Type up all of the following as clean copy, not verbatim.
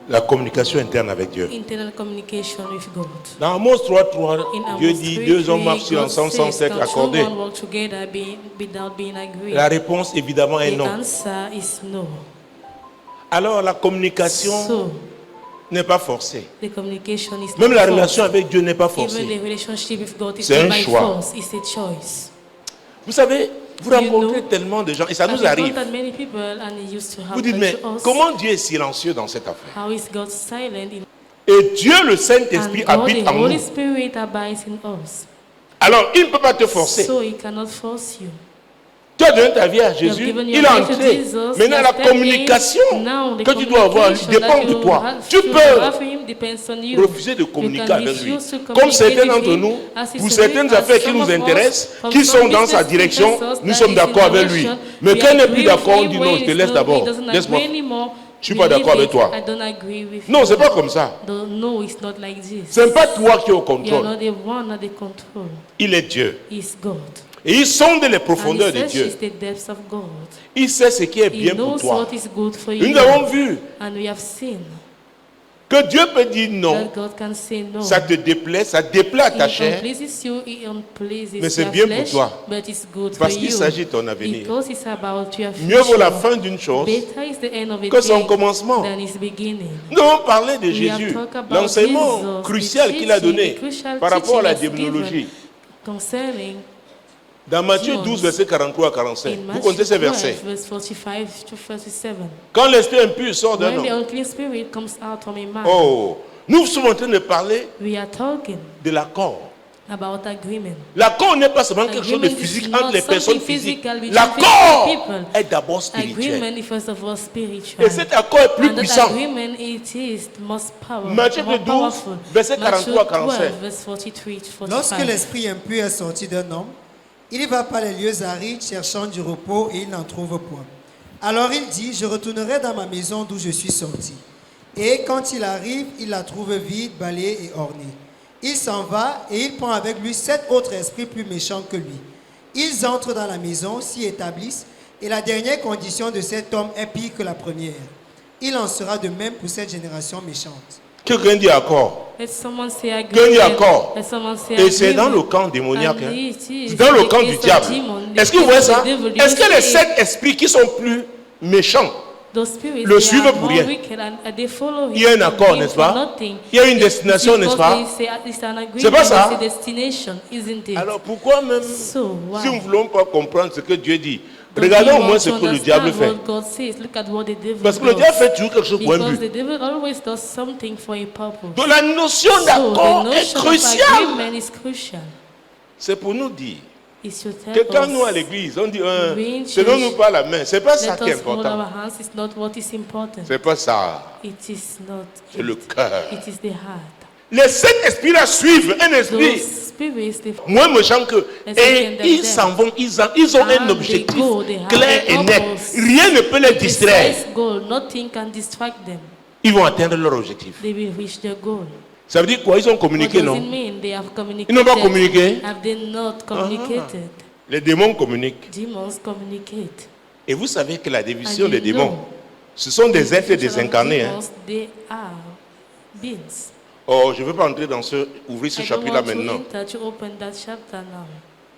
La communication interne avec Dieu. Internal communication with God. Dans Amos 3.3, In Dieu Amos dit 3:3, deux hommes marchent God ensemble sans says, s'être "Can two accordés. men walk together without being agreed?" La réponse évidemment est The non. answer is no. Alors la communication So, n'est pas forcée. the communication is Même not la forced. relation avec Dieu n'est pas Even forcée. the relationship with God is C'est un not by choix. force, it's a choice. Vous savez, vous You rencontrez know, tellement de gens et ça nous I've arrive. encountered many people and it used to Vous happen dites, mais to us. comment Dieu est silencieux dans cette affaire? How is God silent in Et Dieu, le Saint-Esprit, and God, habite the en Holy nous. Spirit abides in us. Alors, il ne peut pas te forcer. So he cannot force you. Tu as donné ta vie à You have Jésus, given your il est life to entré. Jesus, Maintenant, you la have stepped in. communication Now, the que tu dois avoir communication dépend that de you toi. have Tu to peux have him depends on you. refuser de You communiquer can avec lui. refuse to Comme communicate certains with d'entre him, nous, as he pour said, certaines as affaires qui some nous of us, intéressent, from qui some sont dans sa business direction, interests nous that sommes is d'accord in avec lui. direction, Mais we quand il n'est agree plus with d'accord, on him. dit When non, je te he's laisse not- d'abord. he doesn't Laisse-moi. agree anymore, Je suis we pas d'accord leave avec it. toi. I don't agree with Non, you. c'est pas comme ça. No, it's not like this. Ce n'est pas toi qui es au You are contrôle. not the one at the control. Il est Dieu. It's God. Et il sonde les And he profondeurs de Dieu. searches the depths of God. Il sait ce qui est He bien pour knows toi. what is good for Et you. nous avons vu And we have seen que Dieu peut dire non. that God can say no. Ça te déplaît, ça déplaît à ta It chair. unpleases you, it unpleases Mais c'est your bien pour flesh, toi. but it's good Parce for qu'il you. s'agit de ton avenir. Because it's about your Mieux vaut la future. fin d'une chose Better is the end of a que son thing commencement. than its beginning. Nous avons parlé de We have Jésus, talked about l'enseignement Jesus, crucial the qu'il a teaching, donné the crucial par rapport à la teaching that's démonologie. Concerning Dans Matthieu demons. 12, verset 43 à 45. in Vous Matthew connaissez ces 12, versets. verse 45 to 37. Quand l'esprit impur sort d'un When the homme. unclean spirit comes out from a man, Oh, nous sommes en train de parler we are talking de l'accord. about agreement. L'accord n'est pas seulement quelque chose de Agreement is physique not entre les personnes something physiques. physical between L'accord people. est d'abord spirituel. Agreement is first of all spiritual. Et cet accord est plus And that puissant. agreement it is most Matthieu more 12, powerful. verset Matthew 43 à 45. 12, verse 43 to 45. Lorsque l'esprit impur est sorti d'un homme, il y va par les lieux arides cherchant du repos et il n'en trouve point. Alors il dit, je retournerai dans ma maison d'où je suis sorti. Et quand il arrive, il la trouve vide, balayée et ornée. Il s'en va et il prend avec lui 7 autres esprits plus méchants que lui. Ils entrent dans la maison, s'y établissent, et la dernière condition de cet homme est pire que la première. Il en sera de même pour cette génération méchante. Quelqu'un dit accord. Let someone say Quelqu'un dit agreement. accord. Let someone say Et c'est dans agreement. le camp démoniaque. And hein. it is C'est dans le the camp case du of diable. demon, the Est-ce que vous case voyez of ça? the devil. Est-ce que You les see 7 esprits qui sont plus méchants, those spirits, le they suivent are pour more rien? wicked and they follow him Il y a un accord, for n'est-ce pas? nothing. Il y a une destination, n'est-ce pas? Because they say it's an agreement, C'est pas ça? it's a destination, isn't it? Alors pourquoi même, So, why? si nous ne voulons pas comprendre ce que Dieu dit, Don't regardons we au moins want ce to que le understand diable fait. what God says? Look at what the devil Parce que le does. diable fait toujours quelque chose pour un Because but. the devil always does something for a purpose. Donc la notion So d'accord the est notion of cruciale. agreement is crucial. C'est pour nous dire It's to tell que quand us, nous à l'église, on dit We in tenons-nous church, pas la main. C'est pas ça let qui est us hold important. our hands is not what is important. C'est pas ça. It is not. C'est le cœur. It is the heart. Les 7 esprits-là suivent un esprit Those spirits, they moins méchant qu'eux. Let's Et look at ils them. s'en vont, ils ont un And objectif they go, they have clair a et net. purpose. Rien ne peut les distraire. precise goal. Nothing can distract them. Ils vont atteindre leur objectif. They will reach their goal. Ça veut dire quoi? Ils ont What communiqué, does non? it mean? They have communicated. Ils n'ont pas communiqué. Have they not communicated? Les démons communiquent. Demons communicate. Et vous savez que la And division you des démons, know, ce sont des êtres the children of désincarnés. Hein. demons, they are beings. Oh, je ne veux pas entrer dans ouvrir ce I don't chapitre-là want to maintenant. enter to open that chapter now.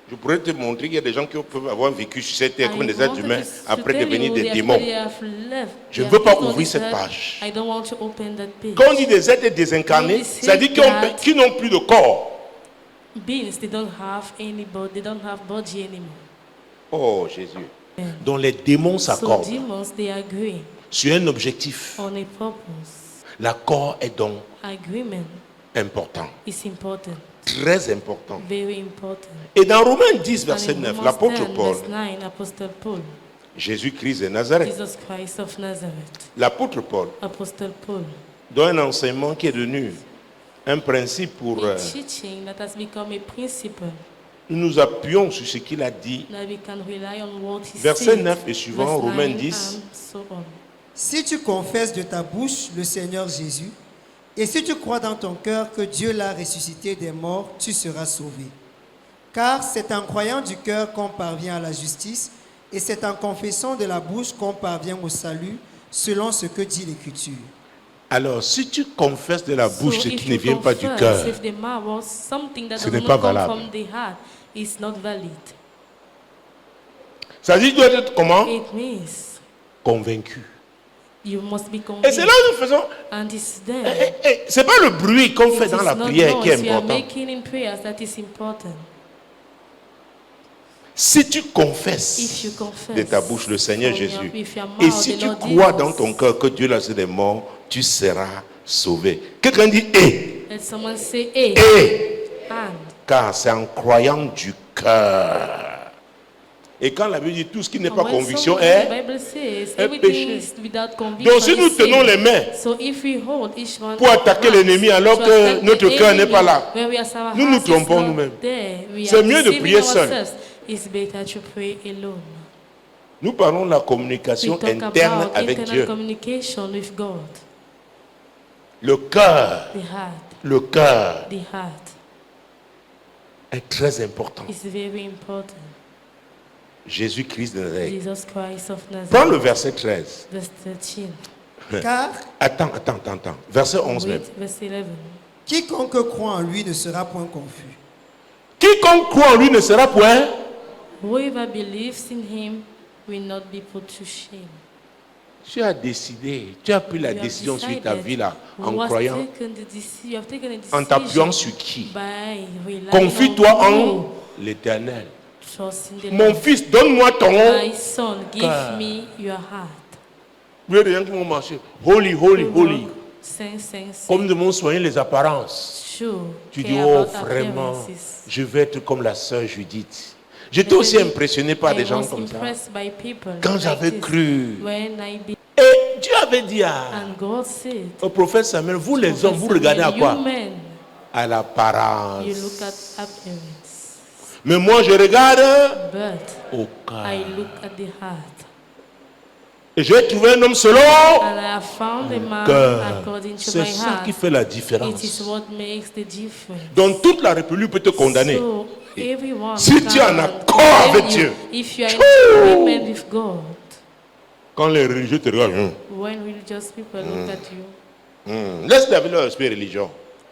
Je pourrais te montrer qu'il y a des gens qui peuvent avoir vécu sur cette terre comme des êtres wanted humains to après tell devenir you des the démons. they have left. Je They ne veux have pas people on ouvrir this cette earth. page. I don't want to open that page. Quand on dit des êtres désincarnés, When they say c'est-à-dire that- qui n'ont plus de corps. Beings, they don't have any body, they don't have body anymore. Oh Jésus. Donc les démons So s'accordent demons, they agree sur un objectif. on a purpose. L'accord est donc Agreement important, is important, très important. very important. Et dans Romains 10, And verset in 9, Romans l'apôtre 10, Paul, verse 9, Apostle Paul, Jésus-Christ de Nazareth, Jesus Christ of Nazareth, l'apôtre Paul Apostle Paul, donne un enseignement qui est devenu un principe pour... a teaching that has become a principle nous nous appuyons sur ce qu'il a dit. that we can rely on what he Verset said. 9 et suivant, Verse Romains 9 10. and so on. Si tu confesses de ta bouche le Seigneur Jésus, et si tu crois dans ton cœur que Dieu l'a ressuscité des morts, tu seras sauvé. Car c'est en croyant du cœur qu'on parvient à la justice, et c'est en confessant de la bouche qu'on parvient au salut, selon ce que dit l'Écriture. Alors, si tu confesses de la bouche ce if qui ne you vient pas du confess, cœur, if the mouth was something that ce does n'est not pas come valable. from the heart, it's not valid. ça dit, tu dois être comment? It means Convaincu. you must be Et convinced. c'est là où nous faisons. And it's there. C'est pas le bruit qu'on fait It dans is la not prière qui est noise we are important. making in prayers that is important. Si tu If confesses you confess de ta bouche le Seigneur from your- Jésus, with your et mouth si the tu Lord crois Jesus, dans ton cœur que Dieu l'a fait des morts, tu seras sauvé. Quelqu'un dit et. let someone say, hey, Et. and. Car c'est en croyant du cœur. Et quand la Bible dit tout ce qui n'est pas When conviction the est. Bible says un everything péché. is without conviction. Donc si nous is tenons sin. les mains So if we hold each one pour attaquer hands l'ennemi alors to que attack notre the cœur n'est enemy, pas là, when we are our nous nous hearts is trompons not nous-mêmes. there, we C'est are mieux de deceiving prier seul. ourselves. It's better to pray alone. nous parlons de la We communication talk interne about avec internal Dieu. communication with God. Le cœur, The heart est très important. is very important. Jésus-Christ de Nazareth. Jesus Christ of Prends le Nazareth. verset 13. Verse 13. Car Attends. Verset 11 même. Wait, verse 11. quiconque croit en lui ne sera point confus. Quiconque croit en lui ne sera point. Whoever believes in him will not be put to shame. Tu as décidé, tu as pris la You have décision sur decided. ta vie là, en You have croyant, taken the deci- you have taken a en t'appuyant decision sur qui? by relying Confie-toi on en you. l'Éternel. Trust in the Mon Lord. fils, donne-moi ton My son, give cœur. me your heart. Vous voyez les gens qui vont marcher. Holy, holy, holy. Sing, sing, sing. Comme nous devons soigner les apparences. Sure. Tu Care dis, oh about vraiment, appearances. je vais être comme la sœur Judith. J'étais aussi impressionné par I des gens was comme ça. impressed by people Quand like j'avais this. cru. When I be- Et Dieu avait dit and God said, au prophète Samuel, vous les hommes, vous regardez à you quoi? men, À l'apparence. you look at appearance, Mais moi, je regarde but au cœur. I look at the heart. Et j'ai trouvé un homme selon And I have found a man cœur. according to C'est my ça qui heart. fait la It is différence. what makes the difference. Donc toute la République peut te condamner. So everyone Si tu es en can accord condemn avec you Dieu. if you are in agreement with God. Quand les religieux te regardent, When religious people look at you, laisse-les avec leur esprit religion.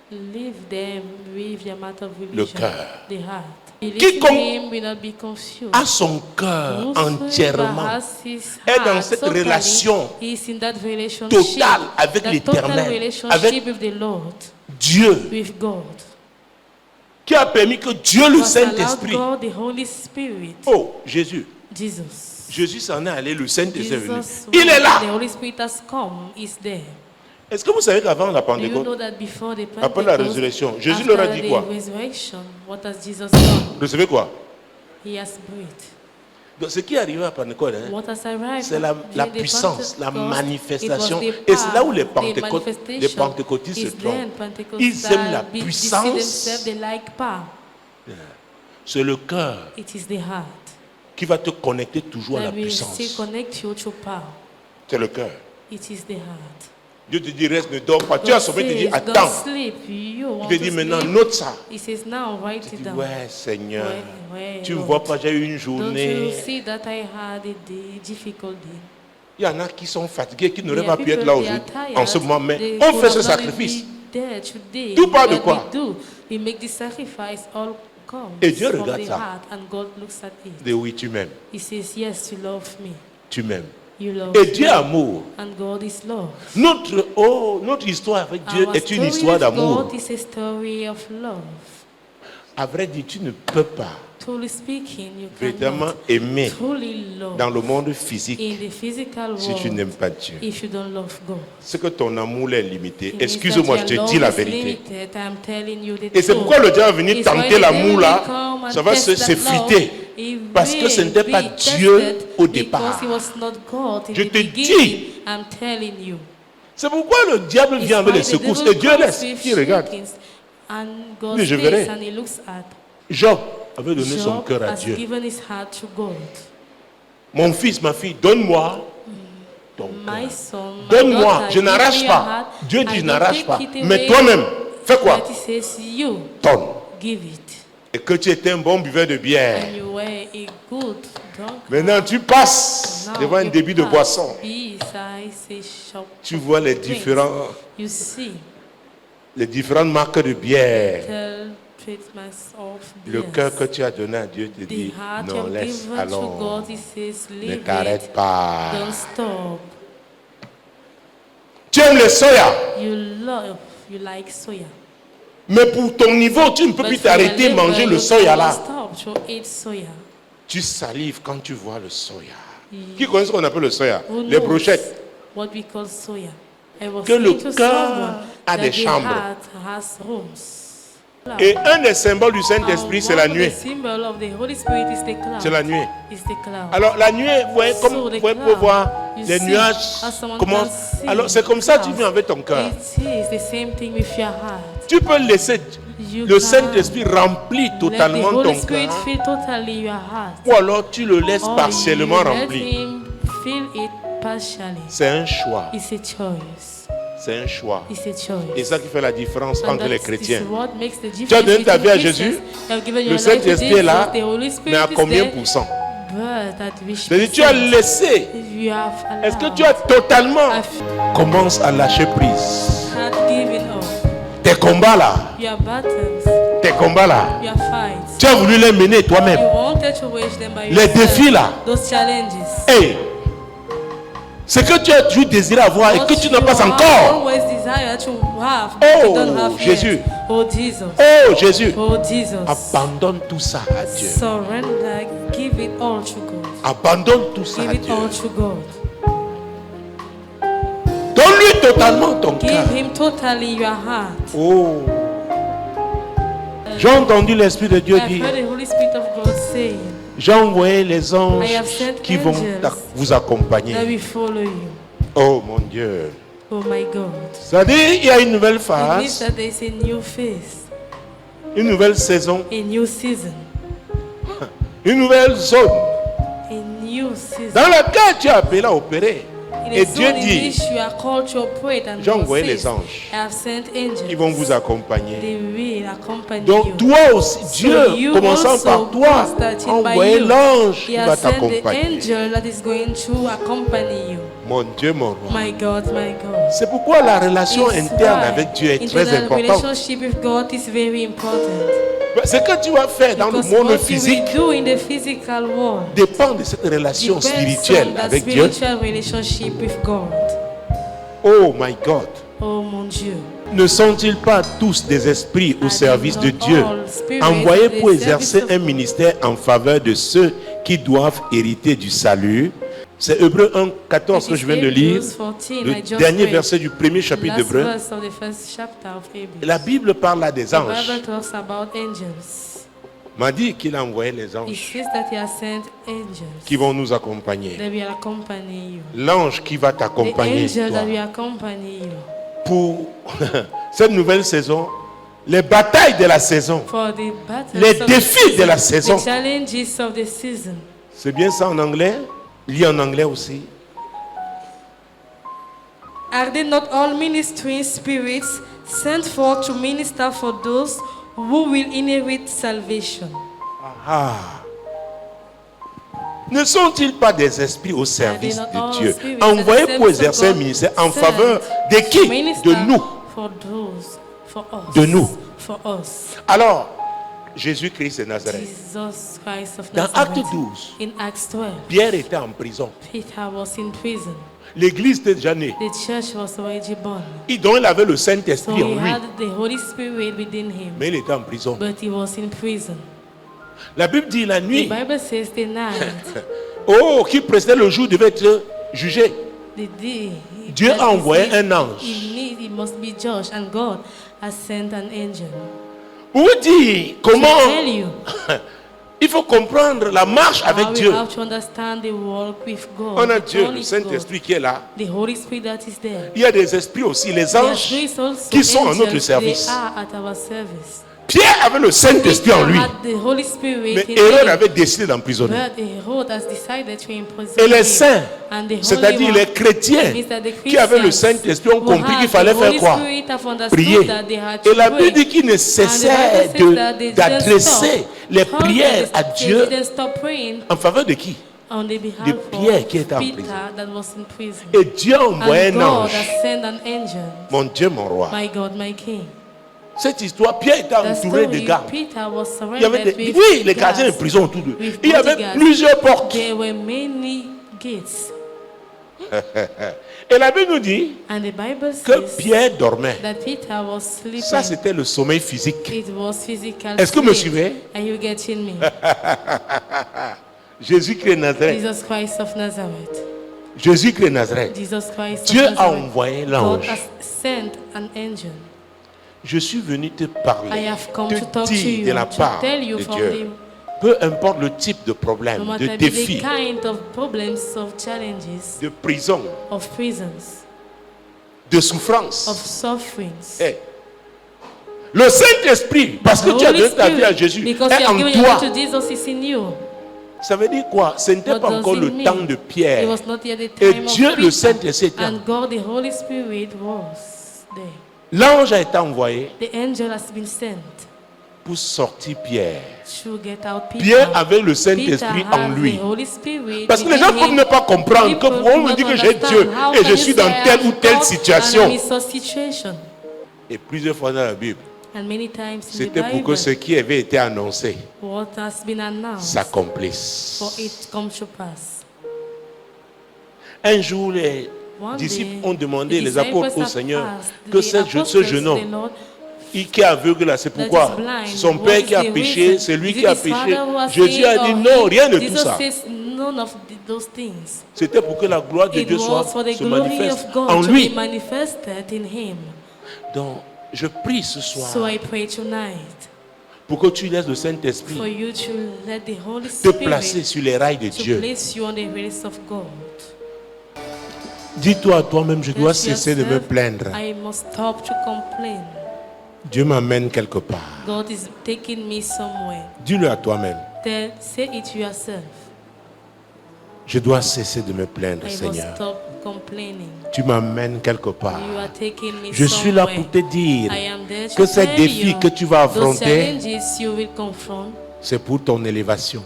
leave them with your matter of Le religion, cœur. the heart. Believe Quiconque in him will not be confused. À son cœur Whosoever entièrement. has his est dans heart cette totally relation is in that relationship, totale avec that l'Éternel, total relationship avec with the Lord, Dieu, with God. qui a permis que Dieu le Was allowed Saint-Esprit. God, the Holy Spirit, Oh, Jésus. Jesus. Jésus s'en est allé, le Saint-Esprit est venu. Jesus, Il est là. the Holy Spirit has come, is there. Est-ce que vous savez qu'avant la Do you know Pentecôte, that before the après la Pentecost, résurrection, Jésus after leur a dit the quoi? resurrection, what has Jesus done? Recevez quoi? He has breathed. Donc, ce qui est arrivé à Pentecôte, hein, What has arrived c'est la during the puissance, la Pentecost, manifestation. it was the Et c'est là où power, the les manifestation. pentecôtistes se Is then trompent. Pentecostals Ils aiment la deceive puissance. themselves, they like power. C'est le cœur It is the heart qui va te connecter toujours à la that will still puissance. connect you to power. C'est le cœur. It is the heart. Dieu te dit, reste, ne dors pas. Tu as sommeil, tu te dis, says, don't attends. sleep. You want Il te to dit, maintenant, sleep. note ça. He says, now write Tu it dis, down. ouais, Seigneur. Ouais, Tu ne Lord. vois pas, j'ai eu une Don't you journée. see that I had a day, difficult day? Il y en a qui sont fatigués, qui n'auraient There are pas pu être people, là they are aujourd'hui, tired. en ce moment, mais They on could fait ce have not sacrifice. been there today. Tout part de But quoi? we do. We make the sacrifice, all comes Et Dieu from regarde the ça. heart, and God looks at it. De oui, tu m'aimes. He says, yes, you love me. Tu m'aimes. You love Et Dieu me. est amour. And God is love. Notre histoire avec Dieu Our est une story histoire with d'amour. God is a story of love. À vrai dire, tu ne peux pas Truly speaking, you véritablement cannot aimer truly love dans le monde physique in the physical si tu world n'aimes pas Dieu. if you don't love God. C'est que ton amour est limité. It means Excuse-moi, that je your te dis love la is vérité. limited. I'm telling you the Et c'est truth. pourquoi le diable est venu It's why tenter the l'amour devil là. come and Ça va test that s'effriter. love. He Parce que ce will n'était pas be Dieu tested au because départ. he was not God in Je the te beginning. dis. I'm telling you. C'est pourquoi le diable It's vient avec why les the secousses. devil Et Dieu comes laisse. with Il regarde. shakings, and God Mais je stays verrai. and he looks at. Job avait donné son Job cœur à has Dieu. given his heart to God. Mon fils, ma fille, donne-moi ton My cœur. son, my Donne-moi. daughter, Je give me n'arrache your pas. heart. Dieu I dit, je don't n'arrache take pas. it Mais away, toi-même, fais quoi? but he says, you Donne. give it. Et que tu étais un bon buveur de bière. And you were a good Maintenant, tu passes Now devant un you débit de pass boisson. beside a shop Tu of vois les drinks. les différentes marques de bière. Tell treatments of Le beers. cœur que tu as donné à Dieu te The dit, heart non, you've laisse, given to allons, God, He says, ne leave t'arrête it. pas. Don't stop. Tu aimes le soya, You like soya. mais pour ton niveau, tu ne peux But plus for your t'arrêter de level, manger le you soya cannot là. stop to eat soya. Tu salives quand tu vois le soya. Qui connaît ce qu'on appelle le soya? Who Les knows brochettes. what we call soya? I was Que le saying to cœur someone a des that the chambres. heart has rooms. Et un des symboles du Saint-Esprit, c'est la One of nuée. the symbol of the Holy Spirit is the cloud. C'est la nuée. Is the cloud. Alors la nuée, vous voyez, comme So vous the pouvez cloud, voir, you les see, nuages as someone commencent. can see Alors c'est comme ça que tu clouds. vis avec ton cœur. It is the same thing with your heart. Tu peux laisser You le can Saint-Esprit remplir Let the totalement Holy ton Spirit cœur. fill totally your heart. Ou alors tu le laisses Or partiellement you let rempli. him fill it partially. C'est un choix. It's a choice. C'est un choix. It's a choice. Et ça qui fait la différence And entre les that chrétiens. is what makes the difference Tu as donné ta vie à between Jésus, Christians. You have given le your life to Saint-Esprit est là, Jesus, the Holy Spirit mais à is combien there, pourcents? but at which C'est-à-dire tu as percent? laissé. You have Est-ce que allowed. tu as totalement Have commence à lâcher prise? had given up. Tes combats là, Your battles, tes combats là, your fights. tu as voulu les mener toi-même. You wanted to wage them by Les yourself. défis là. Those challenges. Hey, ce que tu as toujours désiré avoir et que tu n'as pas What you encore. always desire to have, but Oh, you don't have Jésus. yet. Oh Jesus. Oh Jésus, Oh Jesus. abandonne tout ça à Dieu. Surrender. Give it all to God. Abandonne tout ça Give à it Dieu. all to God. Donne-lui totalement ton cœur. Give Him totally your heart. Oh. J'ai entendu l'Esprit de Dieu I've dire, heard the Holy Spirit of God saying j'ai envoyé les anges I have sent qui vont angels vous that accompagner. will follow you. Oh mon Dieu. Oh my God. Ça dit, il y a une nouvelle It means phase, that there is a new phase, une nouvelle saison, a new season, une nouvelle zone a new season. dans laquelle tu es appelé à opérer. In Et a Dieu zone in dit, which you are called to operate, and j'ai God envoyé says, les anges I have sent angels. qui vont vous accompagner. They will accompany Donc you. toi aussi, Dieu, you commençant also, par toi, God starting a by envoyé you. l'ange He qui has va sent the t'accompagner. angel that is going to accompany you. Mon Dieu, mon roi. My God, my God. C'est pourquoi la relation It's interne why avec Dieu est très internal importante. relationship with God is very important. Ce que tu vas faire dans le Because monde what physique you will do in the physical world dépend de cette relation depends spirituelle on that avec Dieu. spiritual relationship with God. Oh my God. Oh mon Dieu. Ne sont-ils pas tous des esprits au Are service de they not Dieu, all spirits envoyés at the pour service exercer of un God? ministère en faveur de ceux qui doivent hériter du salut? C'est Hébreux 1, 14 que je viens de lire, le dernier verset du premier chapitre d'Hébreux. Verse of the first chapter of Hebrews. La Bible parle là des The anges. Bible talks about angels. M'a dit qu'il a envoyé les It anges says that he has sent angels. qui vont nous accompagner. They will accompany you. L'ange qui va The t'accompagner angel toi, that will accompany you pour cette nouvelle saison, les batailles de la saison, for the battles les of défis the de la season, saison. the challenges of the season. C'est bien ça en anglais? Lis en anglais aussi. Are they not all ministering spirits sent forth to minister for those who will inherit salvation? Ah. Ne sont-ils pas des esprits au service Are they not de all Dieu, spirits at the envoyés pour service of exercer un God, ministère en sent faveur de to qui? minister De nous. For those, for us. De nous. For us. Alors, Jésus-Christ de Nazareth. Jesus Christ of Dans Acte Nazareth. 12, In Acts 12, Pierre était en prison. Peter was in prison. L'église était déjà née. The church was already born. Donc il avait le So Saint-Esprit he en lui. had the Holy Spirit within him. Mais il était en prison. But he was in prison. La Bible dit la The nuit. Bible says the night, Oh, qui précédait le jour devait être jugé. the day. Dieu that a is envoyé it- un ange. It must be judged, and God has sent an angel. Pour vous dire To comment tell you il faut comprendre la marche how avec we Dieu. have to understand the walk with God. On a the Dieu, journey le with Saint-Esprit qui est là. God, the Holy Spirit that is there. Il y a des esprits aussi, les There are anges spirits also, qui sont à notre angels, service. They are at our service. Pierre avait le Saint-Esprit en lui. Mais Hérode avait décidé d'emprisonner. Et les saints, c'est-à-dire les chrétiens qui avaient le Saint-Esprit, ont compris qu'il fallait faire quoi? Prier. Et la Bible dit qu'ils ne cessaient d'adresser les prières à Dieu en faveur de qui? De Pierre qui était en prison. Et Dieu a envoyé un ange. Mon Dieu, mon roi. Cette histoire, Pierre était entouré de gardes. Il y avait les gardiens de prison autour d'eux. Il y avait plusieurs portes. Et la Bible nous dit que Pierre dormait. Ça, c'était le sommeil physique. Est-ce que vous me suivez? Jésus-Christ de Nazareth. Jésus-Christ de Nazareth. Dieu a envoyé l'ange. Je suis venu te parler, te dire de la part de Dieu, peu importe le type de problème, de défi, de prison, de souffrance. Hey. Le Saint-Esprit, parce que tu as donné ta vie à Jésus, est en toi. Ça veut dire quoi? Ce n'était pas encore le temps de Pierre. Et Dieu, le Saint-Esprit, était en toi. L'ange a été envoyé pour sortir Pierre. Pierre avait le Saint-Esprit en lui. Parce que les gens peuvent ne pas comprendre que on me dit que j'ai Dieu et je suis dans telle ou telle situation. Et plusieurs fois dans la Bible, c'était pour que ce qui avait été annoncé s'accomplisse. Un jour, les disciples ont demandé, les apôtres, au Seigneur, que ce jeune homme qui est aveugle là, c'est pourquoi son père qui a péché, c'est lui qui a péché. Jésus a dit non, rien de tout ça. C'était pour que la gloire de Dieu se manifeste en lui. Donc, je prie ce soir pour que tu laisses le Saint-Esprit te placer sur les rails de Dieu. Dis-toi à toi-même, je dois cesser de me plaindre. Dieu m'amène quelque part. Dis-le à toi-même. Je dois cesser de me plaindre, Seigneur. Tu m'amènes quelque part. Je suis là pour te dire que ces défis que tu vas affronter, c'est pour ton élévation.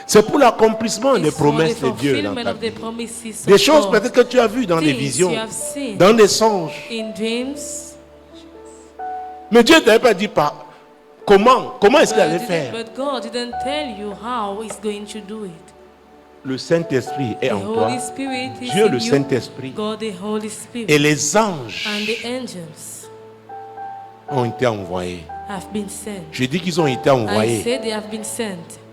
C'est pour l'accomplissement des promesses de Dieu dans ta vie. Des choses peut-être que tu as vues dans des visions, dans des songes. Mais Dieu ne t'avait pas dit pas comment est-ce qu'il allait faire. Le Saint-Esprit est en toi. Dieu le Saint-Esprit. Et les anges ont été envoyés. Je dis qu'ils ont été envoyés.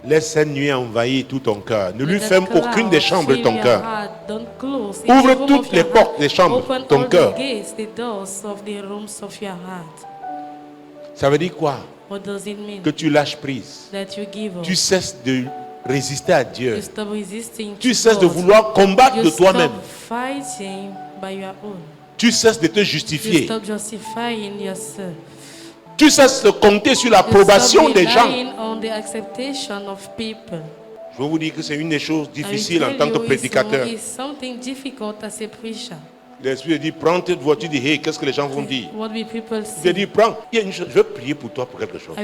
Laisse cette nuit envahir tout ton cœur. Ne lui ferme aucune des chambres de ton cœur. Ouvre toutes les portes des chambres de ton cœur. Ça veut dire quoi? Que tu lâches prise. Tu cesses de résister à Dieu. Tu cesses de vouloir combattre de toi-même. Tu cesses de te justifier. Tu cesses de compter sur l'approbation des gens. Je veux vous dire que c'est une des choses difficiles en tant que prédicateur. L'Esprit dit, prends cette voiture, dit, hey, qu'est-ce que les gens vont dire? Je dis, prends. Il y a une chose, je veux prier pour toi pour quelque chose.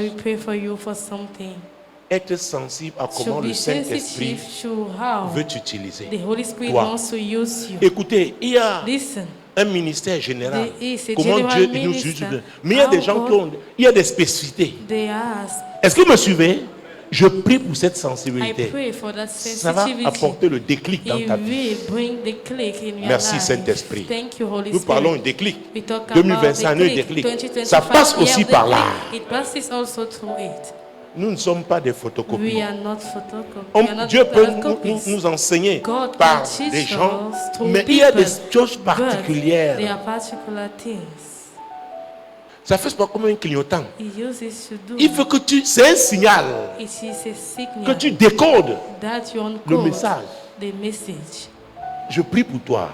Être sensible à comment le Saint-Esprit veut t'utiliser. Toi. Écoutez, il y a un ministère général. Comment Dieu nous utilise. Mais il y a des gens qui ont, il y a des spécificités. Est-ce que vous me suivez? Je prie pour cette sensibilité. Ça va apporter le déclic dans ta vie. Merci Saint-Esprit. Nous parlons d'un déclic. 2025, un déclic. Ça passe aussi par là. Nous ne sommes pas des photocopies. Dieu peut nous enseigner par des gens, mais il y a des choses particulières. Ça fait pas comme un clignotant. Il faut que tu... C'est un signal que tu décodes le message. Je prie pour toi.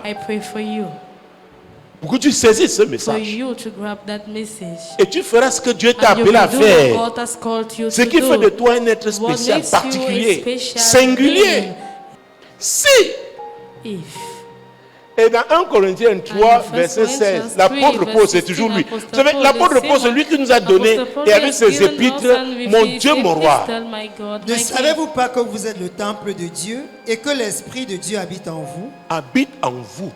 pour que tu saisisses ce for message. you to grab that message. Et tu feras ce que Dieu t'a And you appelé à will do what faire. God has called you Ce to qui fait de do. toi un être What spécial, makes you a particulier, special singulier. being. Si. If. Et dans 1 Corinthiens 3, And in verset 1 16, Corinthians l'apôtre 3, Paul, c'est verset toujours 16, lui. Apostle Vous savez, Paul, l'apôtre the Paul, c'est same lui qui nous a donné, Apostle Paul et avec has ses given us épîtres, and with mon his Dieu, mon roi. epistle, my God, Ne my King. savez-vous pas que vous êtes le temple de Dieu et que l'Esprit de Dieu habite en vous? Habite en vous.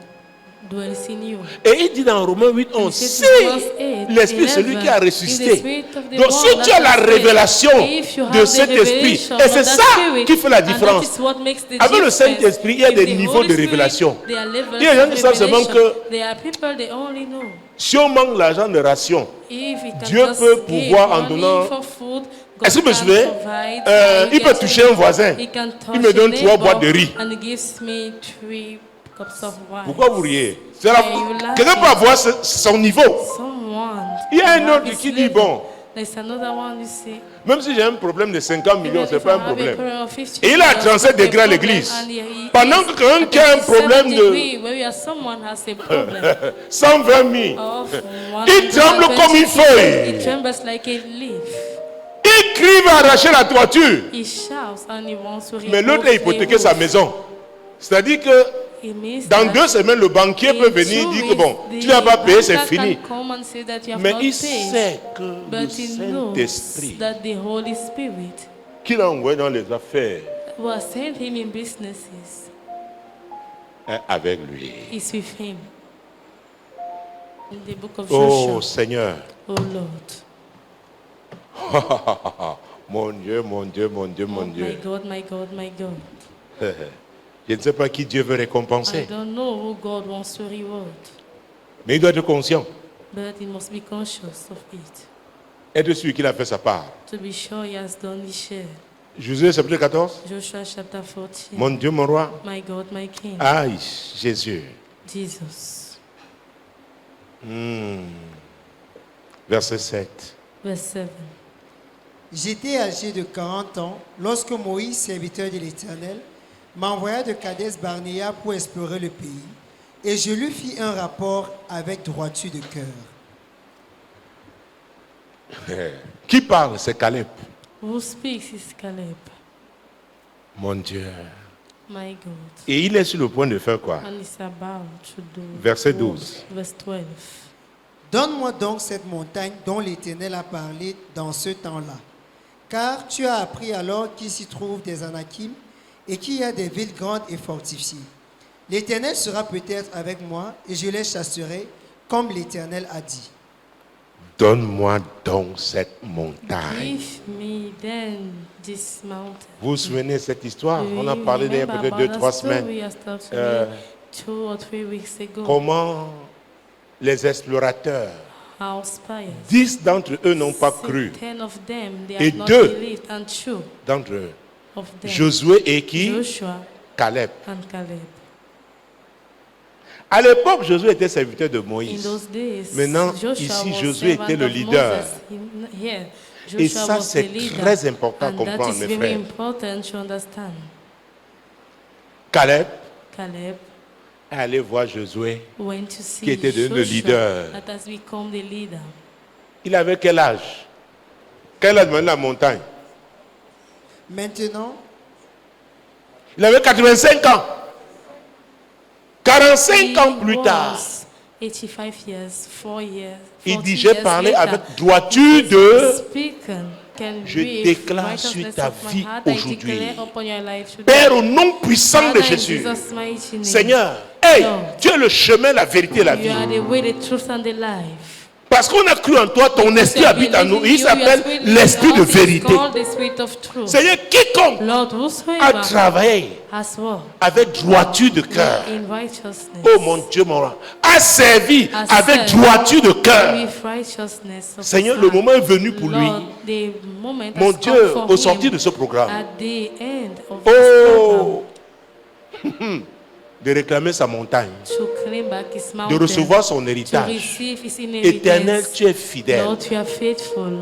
Dwells in you. Et il dit dans Romains 8, 11, He says si in Romans 8, l'Esprit, 11, celui qui a in the ressuscité. spirit of the Donc one si tu that as la has raised, révélation if you de have cet the esprit, revelation et of c'est that ça spirit, qui fait la and that différence. is what makes the Avec le difference. Saint-Esprit, il y a With des the niveaux Holy de Spirit, révélation. there are levels Il y a des gens of qui savent seulement revelation. que There are people, they only know. si on manque l'argent de ration, If he can Dieu just peut give pouvoir en money donnant. for food, God Est-ce que vous me can suivez? provide, and Il he peut can toucher send- un voisin. he can Il me touch donne a 3 boîtes de neighbor riz. and he gives me 3 cups of wine. Pourquoi vous riez? C'est Why you laughing? quelqu'un peut avoir son niveau. Someone. Il y a un have autre his qui dit level. bon, There's another one you see. même si j'ai un problème de 50 millions, Even c'est if pas I un have problème. a prayer of 50 Et il a million, 37 it's not a degrés à problem, l'église. and he Pendant is que quelqu'un at qui a un 37 problème de degree, where someone has a problem 120 000, of il tremble comme une 120, feuille. He trembles like a leaf. Il crie, va arracher la toiture. He shouts and he wants to Mais l'autre a remove hypothéqué the sa roof. maison. C'est-à-dire que It means dans that 2 semaines, le banquier peut in venir 2 dire que weeks, bon, the tu n'as pas payé, c'est banker fini. can come and say that you have Mais not il paid. sait que le But he knows Saint-Esprit that the Holy Spirit qu'il a envoyé dans les affaires who has sent him in businesses est avec lui. is with him. In the book of Oh Joshua. Seigneur, Oh Lord. mon Dieu, mon Dieu, mon Dieu, mon Oh, my Dieu. God, my God, my God. Je ne sais pas qui Dieu veut I récompenser, don't know who God wants to reward, mais il doit être conscient. but he must be conscious of it. Être sûr qu'il a fait sa part. To be sure he has done his share. Josué chapitre 14. Joshua chapter 14. Mon Dieu, mon roi. My God, my King. Aïe, Jésus. Jesus. Verset 7. Verse 7. J'étais âgé de 40 ans lorsque Moïse, serviteur de l'Éternel, m'envoya de Kadès Barnéa pour explorer le pays, et je lui fis un rapport avec droiture de cœur. Qui parle? C'est Caleb. Who speaks is Caleb. Mon Dieu. My God. Et il est sur le point de faire quoi? And it's about to do. Verset 12. Verse 12. Donne-moi donc cette montagne dont l'Éternel a parlé dans ce temps-là. Car tu as appris alors qu'il s'y trouve des Anakim et qu'il y a des villes grandes et fortifiées. L'Éternel sera peut-être avec moi et je les chasserai comme l'Éternel a dit. Donne-moi donc cette montagne. Give me then this mountain. Vous vous souvenez de cette histoire? Do On a you parlé d'il y a remember peut-être about 2-3 that story semaines. I started Euh, 2 or 3 weeks ago? Comment les explorateurs, How spies. 10 d'entre eux n'ont pas cru. 10 of them, they Et have not 2 believed, and 2 d'entre eux, of them, Josué et qui? Joshua Caleb. and Caleb. À l'époque, Josué était serviteur de In Moïse. those days, Maintenant, Joshua ici, was Josué servant était le of leader. Moses. Here, Et Joshua ça, was c'est the leader. très important à And comprendre, that is mes very frères. important to understand. Caleb Caleb est allé voir Josué. went to see Qui était devenu le Joshua leader. that has become the leader. Il avait quel âge? Quand il a demandé la montagne? Maintenant, Il avait 85 ans. 45 ans He plus tard, was 85 years, 4 years. il 40 dit, j'ai years parlé later, avec droiture de... Speaking can Je be déclare righteousness sur ta of my vie heart, I aujourd'hui. declare upon your life today. Père, au nom puissant de Father, in Jésus, Jesus' mighty name, Seigneur, hey, Lord, tu es le chemin, la vérité et la you vie. are the way, the truth, and the life. Parce qu'on a cru en toi, ton esprit habite en nous. Il s'appelle l'esprit de vérité. Seigneur, quiconque Lord, a whosoever travaillé has walked avec droiture de cœur, in righteousness, oh mon Dieu, mon roi, a servi has avec served droiture de cœur. with righteousness of Seigneur, his le heart. moment est venu pour lui. Lord, the moment Mon has Dieu, come for au him sortir de ce programme, at the end of this oh, program, de réclamer sa montagne, to claim back his de mountain, recevoir son to héritage. receive his Éternel, inheritance. tu es fidèle. Lord, you are faithful.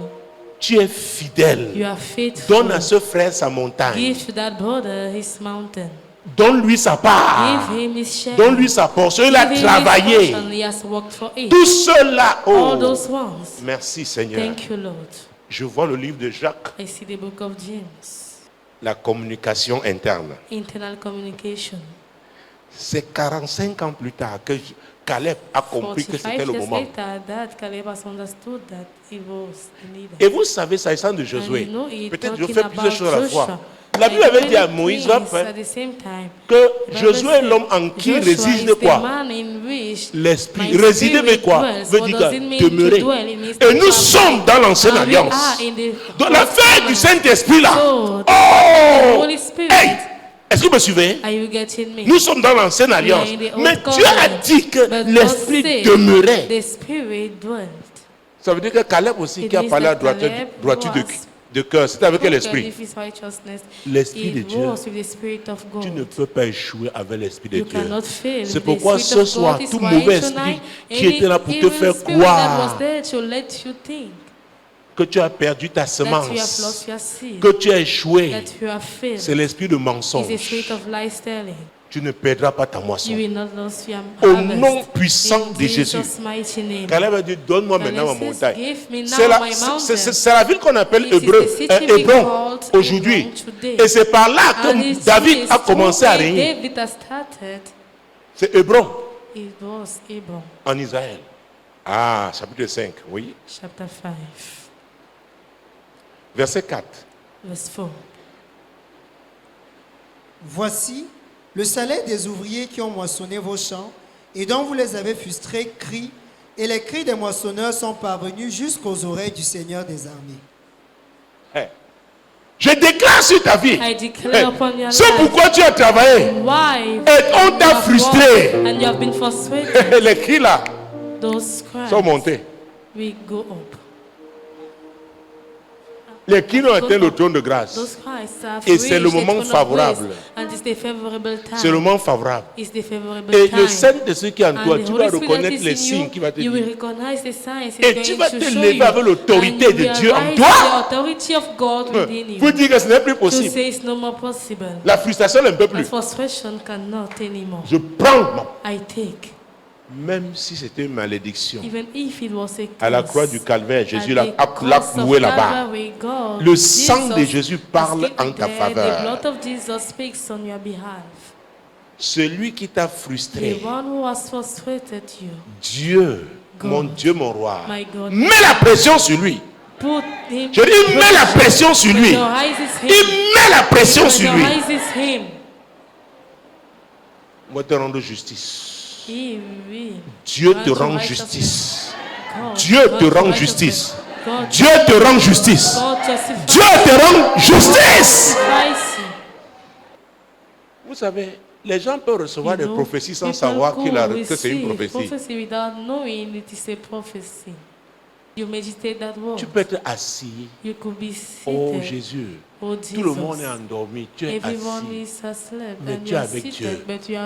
Tu es fidèle. You are faithful. Donne à ce frère sa montagne. Give to that brother his mountain. Donne-lui sa part. Give him his share. Donne-lui sa portion. Il a Give him his travaillé. portion. He has worked for it. Tout cela. All those ones. Merci Seigneur. Thank you, Lord. Je vois le livre de Jacques. I see the book of James. La communication interne. Internal communication. C'est 45 ans plus tard que Caleb a compris que c'était le moment. Et vous savez, s'agissant de Josué, peut-être je fais plusieurs choses à la fois. La Bible avait dit à Moïse que Josué est l'homme en qui réside quoi? L'esprit. Résider veut quoi? Veut dire demeurer. Et nous sommes dans l'ancienne alliance. Dans l'affaire du Saint-Esprit là. Oh! Hey! Est-ce que vous me suivez? Nous sommes dans l'ancienne alliance. Mais Dieu a dit que l'esprit demeurait. Ça veut dire que Caleb aussi qui a parlé à droiture de cœur, c'était avec quel esprit? L'esprit de Dieu. Tu ne peux pas échouer avec l'esprit de Dieu. C'est pourquoi ce soir, tout mauvais esprit qui était là pour te faire croire que tu as perdu ta semence, que tu as échoué, c'est l'esprit de mensonge. Tu ne perdras pas ta moisson. Au nom puissant de Jésus. Caleb a dit, donne-moi maintenant ma montagne. C'est la ville qu'on appelle Hébron aujourd'hui. Et c'est par là que David a commencé à régner. C'est Hébron en Israël. Ah, chapitre 5, oui. Chapter 5. Verset 4. Verse 4. Voici, le salaire des ouvriers qui ont moissonné vos champs et dont vous les avez frustrés crie, et les cris des moissonneurs sont parvenus jusqu'aux oreilles du Seigneur des armées. Hey. Je déclare sur ta vie. C'est pourquoi tu as travaillé. Et on t'a frustré. Les cris là sont montés. Les cris ont atteint le trône de grâce. Et c'est le moment favorable. C'est le moment favorable. Et le Saint de ceux qui entourent, tu vas reconnaître les signes qui vont te dire. Et tu vas te lever avec l'autorité de Dieu en toi. Pour dire que ce n'est plus possible. La frustration ne peut plus. Je prends. Même si c'était une malédiction, à la croix du calvaire, Jésus l'a cloué là-bas. Le sang de Jésus parle en ta faveur. Celui qui t'a frustré, Dieu, mon Dieu, mon roi, mets la pression sur lui. Je dis, mets la pression sur lui. Il met la pression sur lui. Moi, te rendre justice. Dieu te rend justice. Dieu te rend justice. Dieu te rend justice. Dieu te rend justice. Vous savez, les gens peuvent recevoir des prophéties sans savoir que c'est une prophétie. Tu peux être assis. Oh Jésus, tout le monde est endormi. Tu es assis. Mais tu es avec Dieu.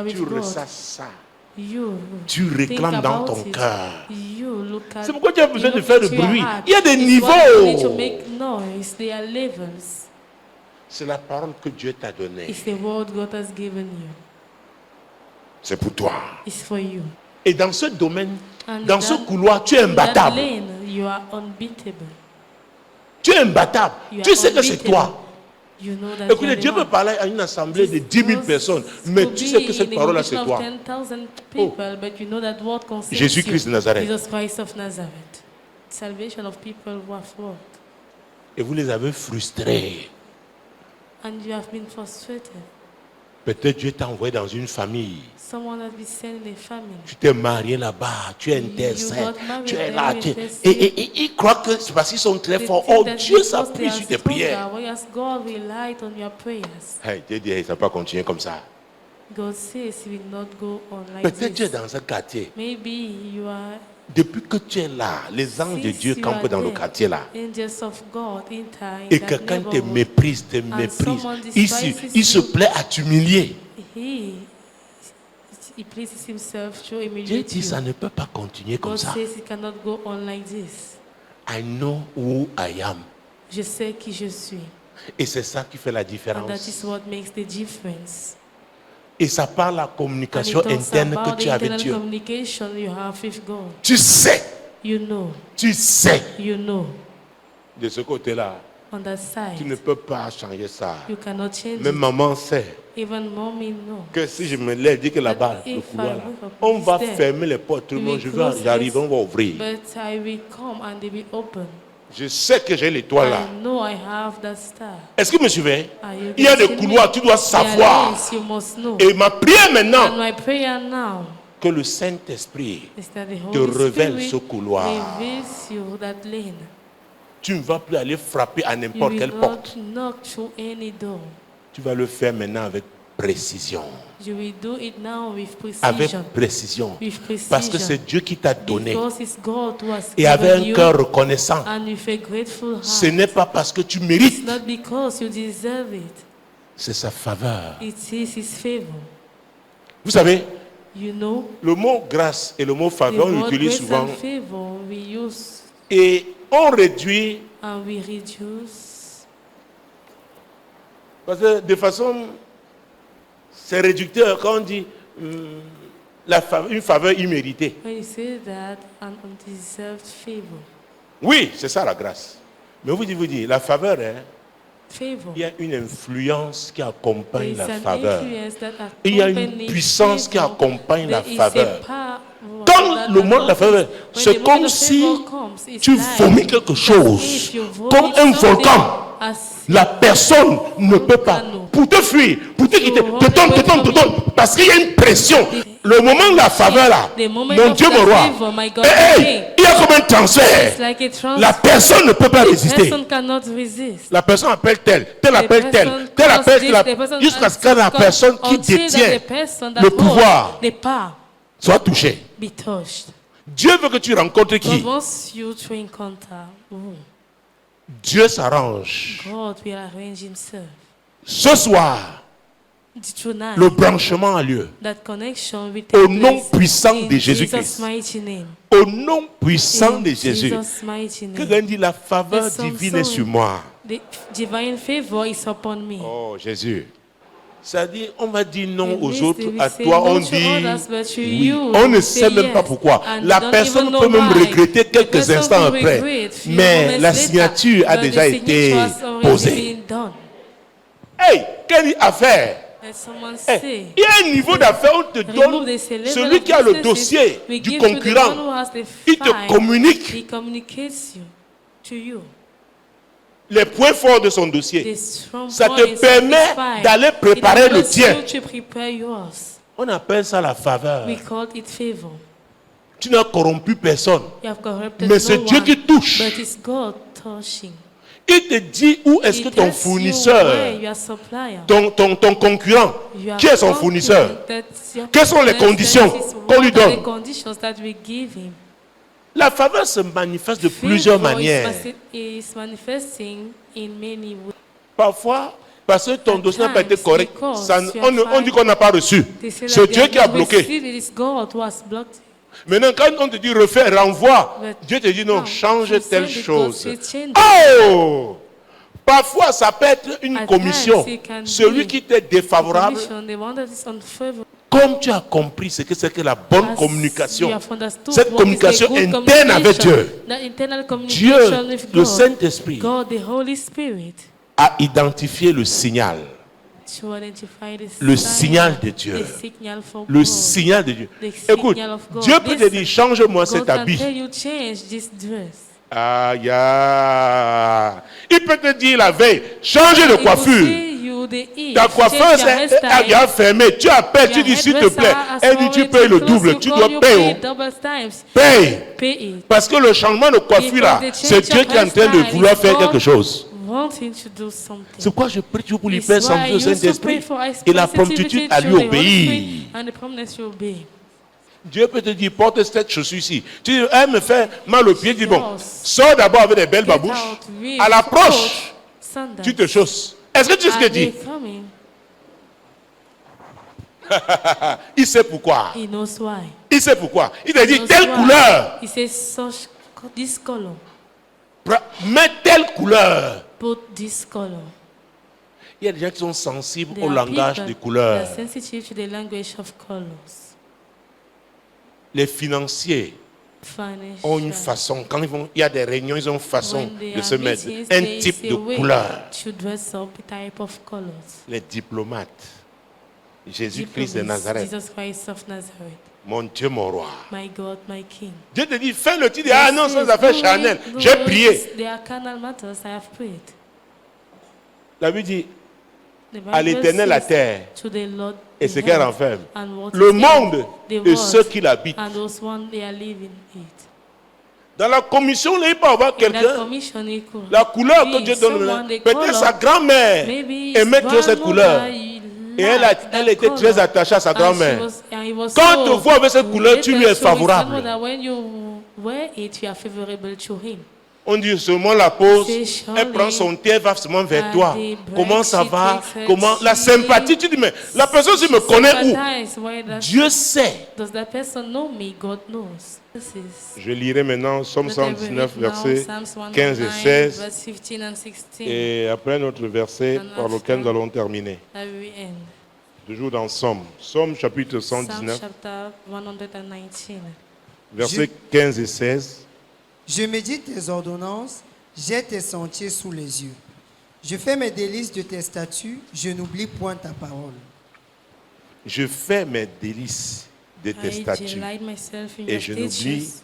Tu ressasses ça. Tu réclames dans ton cœur. C'est pourquoi tu as besoin de faire du bruit. Il y a des niveaux. C'est la parole que Dieu t'a donnée. C'est pour toi. Et dans ce domaine, dans ce couloir, tu es imbattable. Tu es imbattable. Tu sais que c'est toi. Écoutez, Dieu peut parler à une assemblée de 10 000 personnes, mais tu sais que cette parole-là, c'est toi. Oh. Jésus-Christ de Nazareth. Et vous les avez frustrés. Peut-être Dieu t'a envoyé dans une famille. Tu t'es marié là-bas, tu es intercède, tu es là. Et ils croient que c'est parce qu'ils sont très forts. Oh, Dieu s'appuie sur tes prières. Hey, Dieu dit, ça ne va pas continuer comme ça. Peut-être tu es dans un quartier. Depuis que tu es là, les anges de Dieu campent dans le quartier là. Et quelqu'un te méprise, il se plaît à t'humilier. Dieu dit, ça ne peut pas continuer comme ça. I know who I am. Je sais qui je suis. Et c'est ça qui fait la différence. And that is what makes the difference. Et ça parle de la communication interne que tu as avec Dieu. Tu sais. Tu sais. De ce côté-là, tu ne peux pas changer ça. Même maman sait que si je me lève, dis que là-bas, le couloir, là, on va fermer les portes, tout le monde, j'arrive, on va ouvrir. Je sais que j'ai l'étoile là. Est-ce que vous me suivez? Il y a des couloirs, tu dois savoir. Et ma prière maintenant, que le Saint-Esprit te révèle ce couloir. Tu ne vas plus aller frapper à n'importe quelle porte. Tu vas le faire maintenant avec précision. Avec précision. Parce que c'est Dieu qui t'a donné. Et avec un cœur reconnaissant. Ce n'est pas parce que tu mérites. C'est sa faveur. Vous savez, le mot grâce et le mot faveur, on l'utilise souvent. Et on réduit. Parce que de façon, c'est réducteur quand on dit une faveur imméritée. Oui, c'est ça la grâce. Mais vous dites, la faveur, il y a une influence qui accompagne la faveur. Il y a une puissance qui accompagne la faveur. Dans le monde de la faveur, c'est comme si tu vomis quelque chose, comme un volcan. La personne ne peut pas, pour te fuir, pour te quitter, te donne, parce qu'il y a une pression. Le moment de la faveur là, mon Dieu, mon roi, il y a comme un transfert. La personne ne peut pas résister. La personne appelle tel appelle tel, jusqu'à ce que la personne qui détient le pouvoir soit touchée. Dieu veut que tu rencontres qui? Dieu s'arrange. Ce soir, le branchement a lieu. Au nom puissant de Jésus-Christ. Au nom puissant de Jésus. Quelqu'un dit la faveur divine est sur moi. Oh Jésus. Ça dit, on va dire non aux autres, à toi on dit oui. On ne sait même pas pourquoi. La personne peut même regretter quelques instants après. Mais la signature a déjà été posée. Hey, quelle affaire! Hey, il y a un niveau d'affaire où on te donne celui qui a le dossier du concurrent. Il te communique les points forts de son dossier. Ça te permet d'aller préparer le tien. On appelle ça la faveur. Tu n'as corrompu personne. Mais c'est Dieu qui touche. Il te dit où est-ce que ton fournisseur, ton concurrent, qui est son fournisseur, quelles sont les conditions qu'on lui donne. La faveur se manifeste de plusieurs manières. Parfois, parce que ton dossier n'a pas été correct, on dit qu'on n'a pas reçu. C'est Dieu qui a bloqué. Maintenant, quand on te dit refaire, renvoie, Dieu te dit non, change telle chose. Oh! Parfois, ça peut être une commission. Celui qui t'est défavorable, comme tu as compris ce que c'est que la bonne communication, cette communication interne avec Dieu, Dieu, le Saint-Esprit, a identifié le signal. Le signal de Dieu. Le signal de Dieu. Écoute, Dieu peut te dire, change-moi cet habit. Aïe. Il peut te dire la veille, change de coiffure. Ta coiffeuse est fermée. Tu appelles, tu dis s'il te plaît. Elle dit tu payes le double. Tu dois payer. Paye. Parce que le changement de coiffure là, c'est Dieu qui est en train de vouloir faire quelque chose. C'est pourquoi je prie Dieu pour lui faire sentir au Saint-Esprit et la promptitude à lui obéir. Dieu peut te dire, porte cette chaussure-ci. Tu dis, elle me fait mal au pied. Tu dis, bon, sors d'abord avec des belles babouches. À l'approche, tu te chausses. Est-ce que tu sais ce qu'il dit? Il sait pourquoi. Il sait pourquoi. Il te dit, telle couleur. Mets telle couleur. Put this color. Il y a des gens qui sont sensibles There au are langage people des that couleurs. are sensitive to the language of colors. Les financiers ont une Financial. façon. Quand il y a des réunions, ils ont une façon When they de are se mettre. meetings, Un there type is de a way couleur. to dress up, a type of colors. Les diplomates. Jésus-Christ de Diplomats, Nazareth. Jesus Christ of Nazareth. Mon Dieu, mon roi. My God, my King. Dieu te dit, fais le titre. Ah non, ça, ça fait charnel. No, J'ai prié. They are carnal matters. I have prayed. La Bible dit, The Bible à l'Éternel la says, terre to the Lord et the ce qu'elle earth renferme. and what Le is in monde the et world ceux qui l'habitent. and those one they are living it. Dans la commission, là, il peut y avoir In that quelqu'un. commission, it could La couleur que be Dieu donne, someone, the peut-être color, sa grand-mère maybe aimait his trop cette couleur. grandmother, he Et liked elle that était color. très attachée à sa And grand-mère. he was Quand so te voit avec cette couleur, tu lui es related to his favorable. grandmother. When you wear it, you are favorable to him. On dit seulement la pause, C'est elle prend son thé, elle va seulement vers and toi. the Comment ça break, va? she takes her Comment la tea. sympathie, tu dis mais la personne si me connaît où? Sympathize, why does- Dieu sait. Does that person know me? God knows. This is Je lirai maintenant Somme let every 119 read now, versets Psalms 15 et 119, 16 verse 15 and 16. et après notre verset And par lequel nous after- allons terminer. That we end. Toujours dans Somme. Somme chapitre Psalm 119 chapter 119. versets 15 et 16. Je médite tes ordonnances, j'ai tes sentiers sous les yeux. Je fais mes délices de tes statuts, je n'oublie point ta parole. Je fais mes délices de tes I statuts delight myself in et your je n'oublie statutes.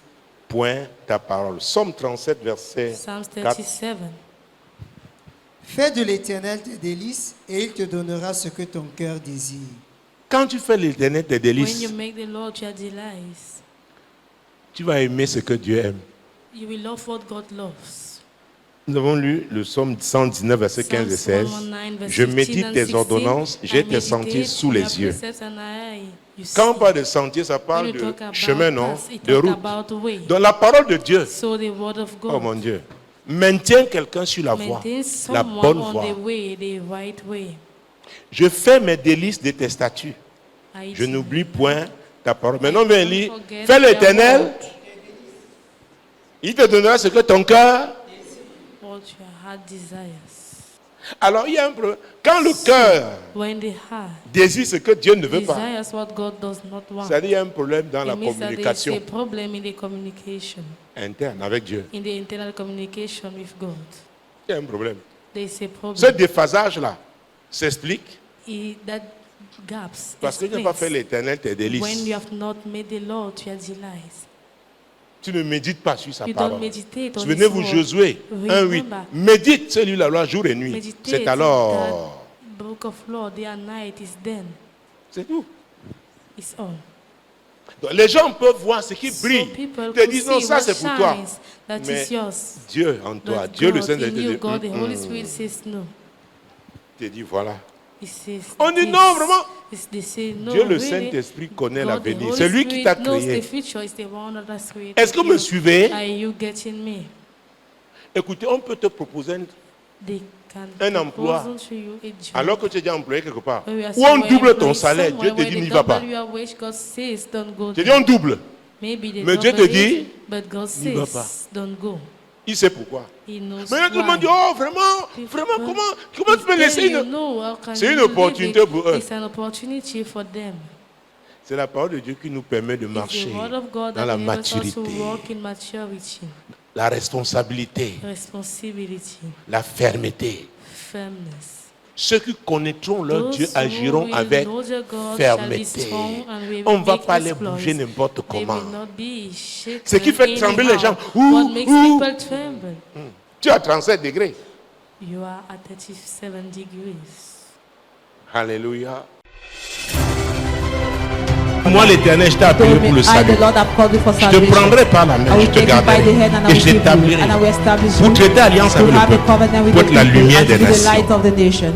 point ta parole. Somme 37 verset Psalms 4. 37. Fais de l'Éternel tes délices et il te donnera ce que ton cœur désire. Quand tu fais l'Éternel tes When délices, you make the Lord your delights, tu vas aimer ce que Dieu aime. you will love what God loves. Nous avons lu le Somme 119 verset 15 et 16. Psalms 119, verse Je 15 médite and tes 16. ordonnances, j'ai I tes sentiers meditate sous on les your yeux. precepts and you Quand on see. parle de sentier, ça When parle you de talk about chemin, non? paths, it De talk route. about the way. Dans la parole de Dieu, So the word of God oh mon Dieu, maintiens quelqu'un sur la voie, maintains la someone bonne on voie. the way, the right way. Je fais mes délices de tes statuts. I Je do. n'oublie point ta parole. Maintenant, viens lire. Forget Fais their l'Éternel. word, Il te donnera ce que ton cœur. what your heart desires. Alors, il y a un problème. Quand le cœur When the heart désire ce que Dieu ne veut pas, desires what God does not want, c'est-à-dire il y a un problème dans la it means that there is communication a problem in the communication, interne avec Dieu. in the internal communication with God. Il y a un problème. There is a Ce problem. déphasage-là s'explique That gaps parce que tu n'as pas fait explains l'Éternel tes when délices. you have not made the Lord your delights. Tu ne médites pas sur sa You don't parole. meditate on Souvenez-vous, His word. Josué 1:8. Remember. Médite celui la loi jour et nuit. Meditate C'est alors. that book of law day and night is then. C'est tout. It's all. Donc, les gens peuvent voir ce qui So brille. people Ils te could disent non, see ça what c'est pour toi. shines, that Mais is yours. Dieu en toi, But Dieu le God Saint-Esprit in you, te God, the Holy dit, Spirit says no. te dit voilà. He says On dit this. non, vraiment. They say no, Dieu le really. Saint-Esprit connaît God, the l'avenir. Holy C'est lui qui t'a Spirit knows créé. the future, is the one that has created Est-ce que vous me you. suivez? Are you getting me? Écoutez, on peut te proposer They can Un emploi. propose to you a job. alors que tu es déjà employé quelque part. When we are Ou on somewhere double ton employed salaire. somewhere Dieu te where dit they n'y va pas. double your wage, God says don't go Tu dis there. on double. Maybe they Mais Dieu te double dit, it, but God n'y va pas. says don't go. Il sait pourquoi. He knows Mais là, tout le monde dit, why. oh vraiment, comment tu peux laisser You une... know, how can C'est you une leave opportunité it? pour eux. It's an opportunity for them. C'est la parole de Dieu qui nous permet de It's marcher the word of God dans that la enables us to maturité, walk in maturity, la responsabilité, responsibility, la fermeté. firmness. Ceux qui connaîtront leur Those Dieu who agiront will avec know their God shall be fermeté. strong and will On ne va make pas les exploits. bouger n'importe They will comment. not be shaken Ce qui fait trembler les gens. anyhow. What Ouh, makes ouh. people tremble? Tu es à 37 degrés. You are at 37 degrees. Alléluia. Moi, l'Éternel, je t'ai appelé told pour me, le I, salut. the Lord, have called you for Je te salvation. prendrai par la main, I je will te take you by garderai the hand and I et will je keep you, t'établirai and I will establish pour you traiter alliance to avec le have a peuple, covenant with pour the être la people lumière and to des be the light nations. of the nation.